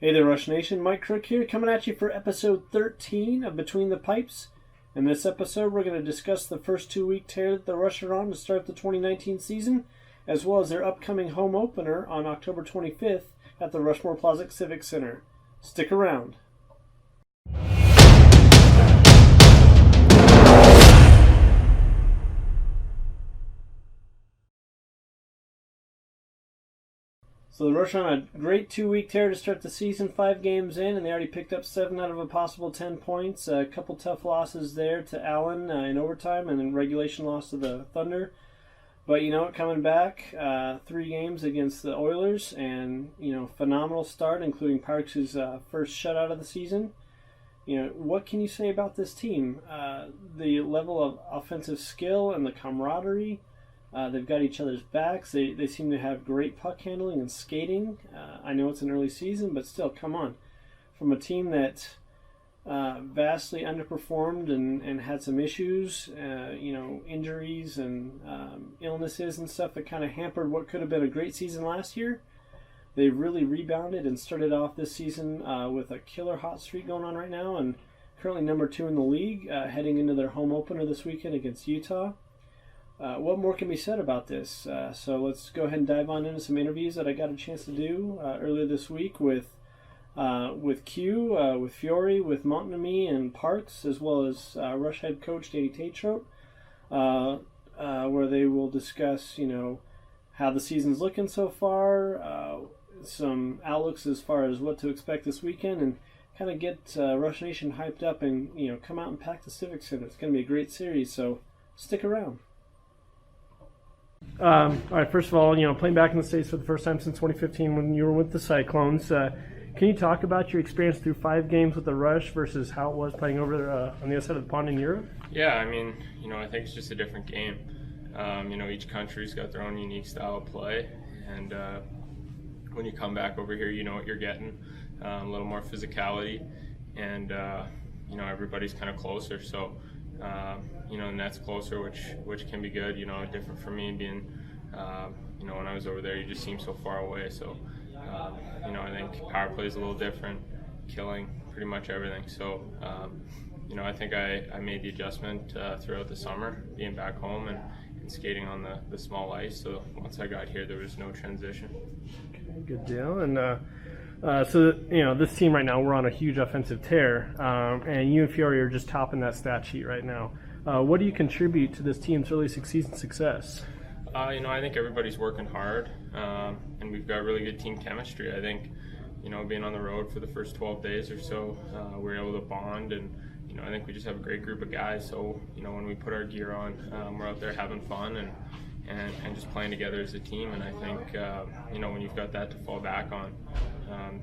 Hey there, Rush Nation. Mike Crook here, coming at you for episode 13 of Between the Pipes. In this episode, we're going to discuss the first 2-week tear that the Rush are on to start the 2019 season, as well as their upcoming home opener on October 25th at the Rushmore Plaza Civic Center. Stick around. So the Rush on a great 2-week tear to start the season, 5 games in, and they already picked up 7 out of a possible 10 points. A couple tough losses there to Allen in overtime, and then regulation loss to the Thunder. But you know what, coming back, 3 games against the Oilers, and phenomenal start, including Parks' first shutout of the season. What can you say about this team? The level of offensive skill and the camaraderie. They've got each other's backs. They seem to have great puck handling and skating. I know it's an early season, but still, come on. From a team that vastly underperformed and had some issues, injuries and illnesses and stuff that kind of hampered what could have been a great season last year. They've really rebounded and started off this season with a killer hot streak going on right now, and currently number 2 in the league, heading into their home opener this weekend against Utah. What more can be said about this? So let's go ahead and dive on into some interviews that I got a chance to do earlier this week with Q, with Fiore, with Montminy and Parks, as well as Rush head coach Daniel Tetrault, where they will discuss, how the season's looking so far, some outlooks as far as what to expect this weekend, and kind of get Rush Nation hyped up and come out and pack the Civic Center. It's going to be a great series, so stick around. All right, first of all, playing back in the States for the first time since 2015 when you were with the Cyclones, can you talk about your experience through 5 games with the Rush versus how it was playing over on the other side of the pond in Europe? Yeah, I think it's just a different game. Each country's got their own unique style of play, and when you come back over here, you know what you're getting, a little more physicality, and everybody's kind of closer, so the net's closer, which can be good. Different for me being, when I was over there, you just seem so far away. So, I think power play is a little different, killing pretty much everything. So, I think I made the adjustment throughout the summer, being back home and skating on the small ice. So once I got here, there was no transition. Okay, good deal. And this team right now, we're on a huge offensive tear, and you and Fiore are just topping that stat sheet right now. What do you contribute to this team's early season success? I think everybody's working hard, and we've got really good team chemistry. I think, being on the road for the first 12 days or so, we're able to bond, and I think we just have a great group of guys. So, when we put our gear on, we're out there having fun and just playing together as a team. And I think, when you've got that to fall back on,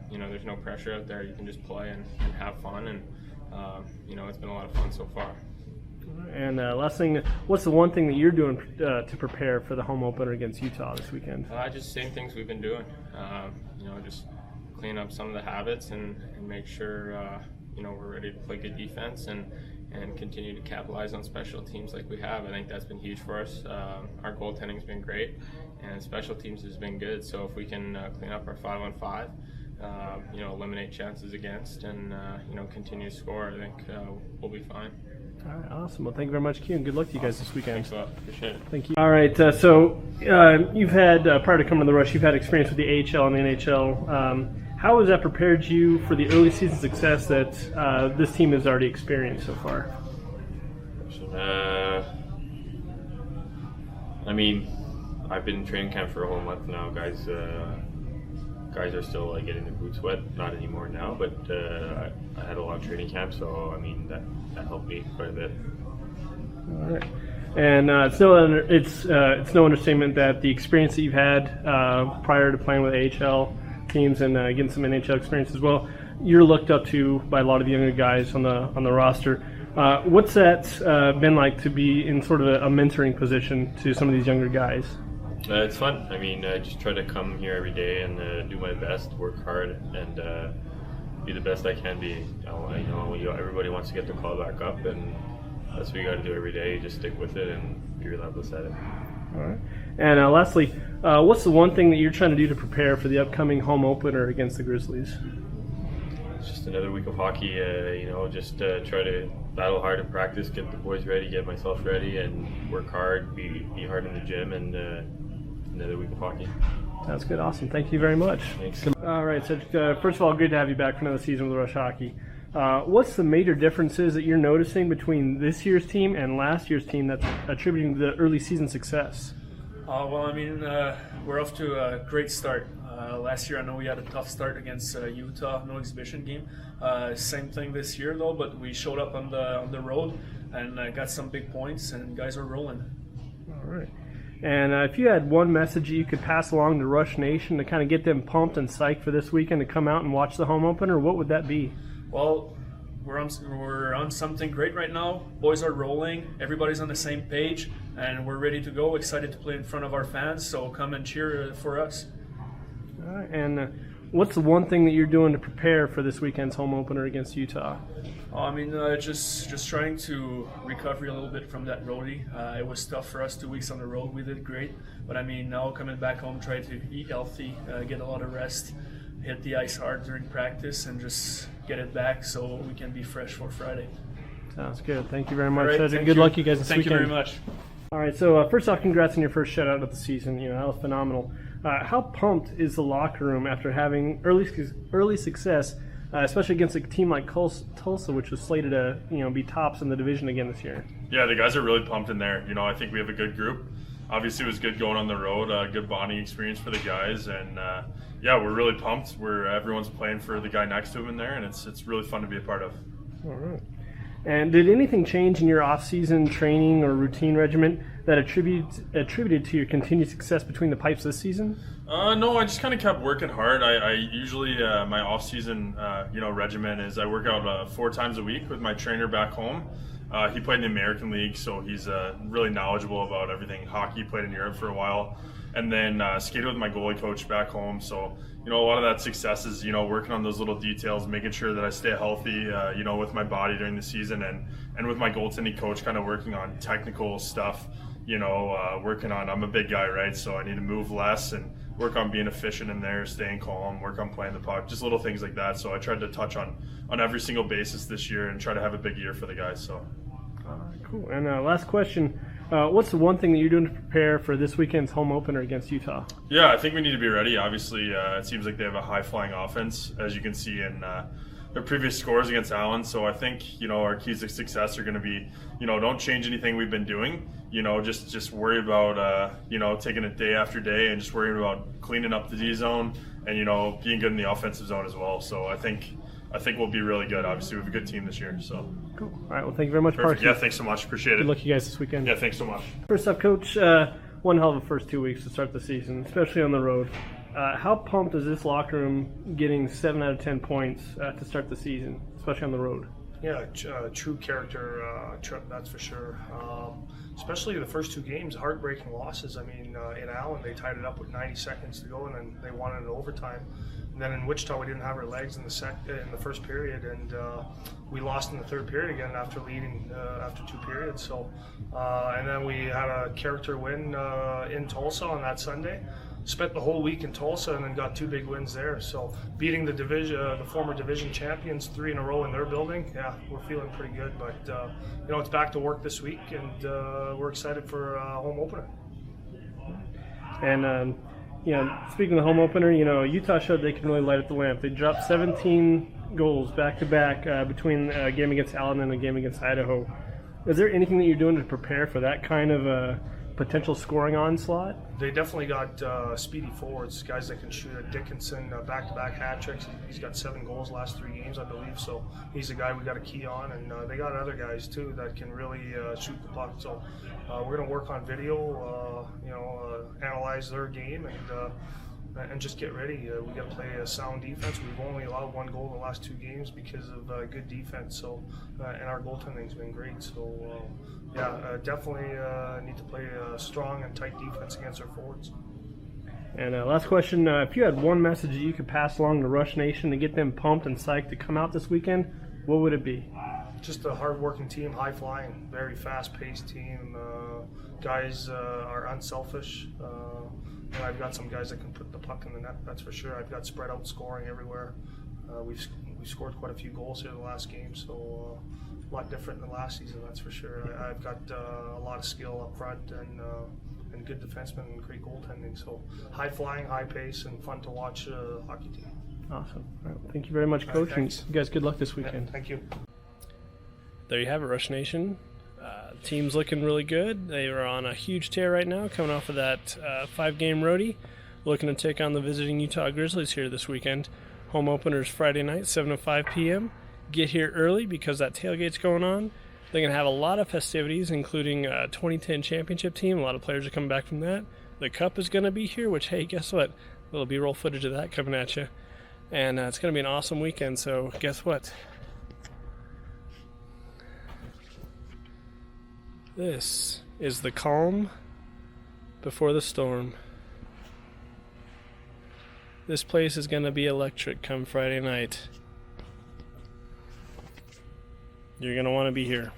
there's no pressure out there. You can just play and have fun, and it's been a lot of fun so far. And last thing, what's the one thing that you're doing to prepare for the home opener against Utah this weekend? Just same things we've been doing. Just clean up some of the habits and make sure we're ready to play good defense and continue to capitalize on special teams like we have. I think that's been huge for us. Our goaltending's been great, and special teams has been good. So if we can clean up our 5-on-5, eliminate chances against, and continue to score, I think we'll be fine. All right, awesome. Well, thank you very much, Q, and good luck to you guys this weekend. Thanks a lot. Appreciate it. Thank you. All right, so you've had, prior to coming to the Rush, you've had experience with the AHL and the NHL. How has that prepared you for the early season success that this team has already experienced so far? I've been in training camp for a whole month now. Guys are still getting their boots wet. Not anymore now, but I had a long training camp, so that helped me quite a bit. All right. And it's no understatement that the experience that you've had prior to playing with AHL teams and getting some NHL experience as well, you're looked up to by a lot of the younger guys on the roster. What's that been like to be in sort of a mentoring position to some of these younger guys? It's fun. I just try to come here every day and do my best, work hard, and be the best I can be. Everybody wants to get their call back up, and that's what you got to do every day. You just stick with it and be relentless at it. All right. And lastly, what's the one thing that you're trying to do to prepare for the upcoming home opener against the Grizzlies? it's just another week of hockey. Just try to battle hard in practice, get the boys ready, get myself ready, and work hard, be hard in the gym, and another week of hockey. Sounds good. Awesome. Thank you very much. Thanks. All right. So first of all, good to have you back for another season with Rush Hockey. What's the major differences that you're noticing between this year's team and last year's team that's attributing to the early season success? We're off to a great start. Last year, I know we had a tough start against Utah, no exhibition game. Same thing this year, though, but we showed up on the road and got some big points, and guys are rolling. All right. And if you had one message you could pass along to Rush Nation to kind of get them pumped and psyched for this weekend to come out and watch the home opener, what would that be? Well, we're on something great right now. Boys are rolling. Everybody's on the same page, and we're ready to go. Excited to play in front of our fans. So come and cheer for us. All right. And what's the one thing that you're doing to prepare for this weekend's home opener against Utah? Just trying to recover a little bit from that roadie. It was tough for us 2 weeks on the road. We did great, but now coming back home, try to eat healthy, get a lot of rest, hit the ice hard during practice, and just get it back so we can be fresh for Friday. Sounds good. Thank you very much. All right, Good luck, you guys, this weekend. weekend. Thank you very much. All right, so first off, congrats on your first shutout of the season. That was phenomenal. How pumped is the locker room after having early success, especially against a team like Tulsa, which was slated to be tops in the division again this year? Yeah, the guys are really pumped in there. I think we have a good group. Obviously, it was good going on the road, good bonding experience for the guys, and we're really pumped. Everyone's playing for the guy next to him in there, and it's really fun to be a part of. All right. And did anything change in your off-season training or routine regimen that attributed to your continued success between the pipes this season? No, I just kind of kept working hard. I usually my off-season regimen is I work out 4 times a week with my trainer back home. He played in the American League, so he's really knowledgeable about everything hockey. Played in Europe for a while, and then skated with my goalie coach back home. So a lot of that success is working on those little details, making sure that I stay healthy, with my body during the season, and with my goaltending coach, kind of working on technical stuff. Working on. I'm a big guy, right? So I need to move less and work on being efficient in there, staying calm, work on playing the puck, just little things like that. So I tried to touch on every single basis this year and try to have a big year for the guys. So. Cool. And last question, what's the one thing that you're doing to prepare for this weekend's home opener against Utah? Yeah, I think we need to be ready. Obviously, it seems like they have a high-flying offense, as you can see in their previous scores against Allen. So I think, our keys to success are going to be, don't change anything we've been doing. Just worry about, taking it day after day and just worrying about cleaning up the D zone and, being good in the offensive zone as well. So I think we'll be really good. Obviously, we have a good team this year. So cool. All right. Well, thank you very much, Perfect. Parson. Yeah, thanks so much. Appreciate it. Good luck, you guys, this weekend. Yeah, thanks so much. First up, Coach, one hell of a first 2 weeks to start the season, especially on the road. How pumped is this locker room getting 7 out of 10 points to start the season, especially on the road? Yeah, true character trip, that's for sure. Especially the first 2 games, heartbreaking losses. In Allen, they tied it up with 90 seconds to go, and then they won it in overtime. And then in Wichita, we didn't have our legs in the first period, and we lost in the third period again after leading after 2 periods. So, and then we had a character win in Tulsa on that Sunday. Spent the whole week in Tulsa and then got 2 big wins there. So beating the the former division champions 3 in a row in their building, yeah, we're feeling pretty good. But it's back to work this week, and we're excited for home opener. And speaking of the home opener, Utah showed they can really light up the lamp. They dropped 17 goals back to back between a game against Allen and a game against Idaho. Is there anything that you're doing to prepare for that kind of potential scoring onslaught? They definitely got speedy forwards, guys that can shoot. Dickinson, back-to-back hat tricks. He's got 7 goals last 3 games, I believe. So he's a guy we got a key on, and they got other guys too that can really shoot the puck. So we're going to work on video, analyze their game, and just get ready. We got to play a sound defense. We've only allowed 1 goal in the last 2 games because of good defense. So and our goaltending's been great. So definitely need to play a strong and tight defense against our forwards. And last question, if you had one message that you could pass along to Rush Nation to get them pumped and psyched to come out this weekend, what would it be? Just a hard-working team, high-flying, very fast-paced team. Guys are unselfish. And I've got some guys that can put the puck in the net, that's for sure. I've got spread-out scoring everywhere. We've we scored quite a few goals here the last game, so a lot different than last season, that's for sure. I've got a lot of skill up front and good defensemen and great goaltending. So high flying, high pace, and fun to watch hockey team. Awesome. All right, thank you very much, Coach. And you guys, good luck this weekend. Yeah, thank you. There you have it, Rush Nation. Team's looking really good. They are on a huge tear right now, coming off of that 5-game roadie. Looking to take on the visiting Utah Grizzlies here this weekend. Home openers Friday night, 7 to 5 p.m. Get here early because that tailgate's going on. They're going to have a lot of festivities, including a 2010 championship team. A lot of players are coming back from that. The Cup is going to be here, which, hey, guess what? A little B-roll footage of that coming at you. And it's going to be an awesome weekend, so guess what? This is the calm before the storm. This place is going to be electric come Friday night. You're going to want to be here.